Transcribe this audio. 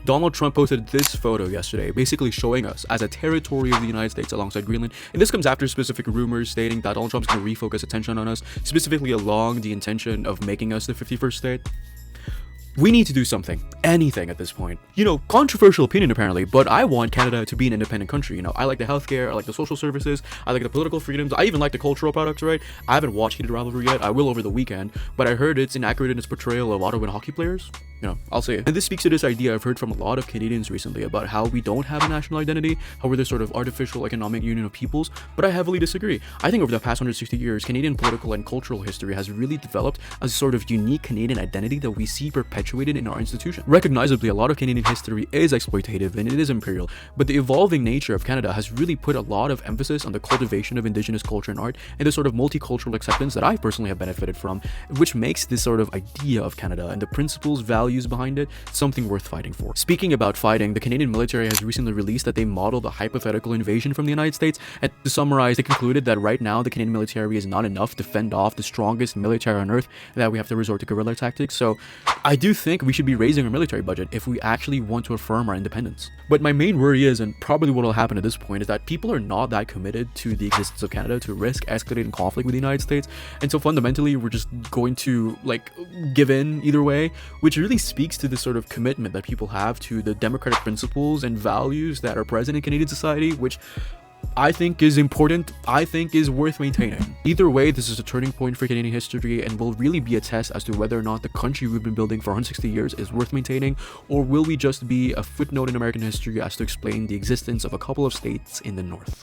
Donald Trump posted this photo yesterday, basically showing us as a territory of the United States alongside Greenland. And this comes after specific rumors stating that Donald Trump's going to refocus attention on us, specifically along the intention of making us the 51st state. We need to do something, anything at this point. Controversial opinion apparently, but I want Canada to be an independent country. I like the healthcare, I like the social services, I like the political freedoms, I even like the cultural products, right? I haven't watched Heated Rivalry yet, I will over the weekend, but I heard it's inaccurate in its portrayal of Ottawa hockey players. I'll say it. And this speaks to this idea I've heard from a lot of Canadians recently about how we don't have a national identity, how we're this sort of artificial economic union of peoples, but I heavily disagree. I think over the past 160 years, Canadian political and cultural history has really developed a sort of unique Canadian identity that we see perpetuated in our institution. Recognizably, a lot of Canadian history is exploitative and it is imperial, but the evolving nature of Canada has really put a lot of emphasis on the cultivation of Indigenous culture and art and the sort of multicultural acceptance that I personally have benefited from, which makes this sort of idea of Canada and the principles, values behind it something worth fighting for. Speaking about fighting, the Canadian military has recently released that they modeled a hypothetical invasion from the United States, and to summarize, they concluded that right now the Canadian military is not enough to fend off the strongest military on earth, and that we have to resort to guerrilla tactics. So I do think we should be raising our military budget if we actually want to affirm our independence. But my main worry is, and probably what will happen at this point, is that people are not that committed to the existence of Canada to risk escalating conflict with the United States, and so fundamentally we're just going to give in either way, which really speaks to the sort of commitment that people have to the democratic principles and values that are present in Canadian society, which I think is important, I think is worth maintaining. Either way, this is a turning point for Canadian history and will really be a test as to whether or not the country we've been building for 160 years is worth maintaining, or will we just be a footnote in American history as to explain the existence of a couple of states in the north.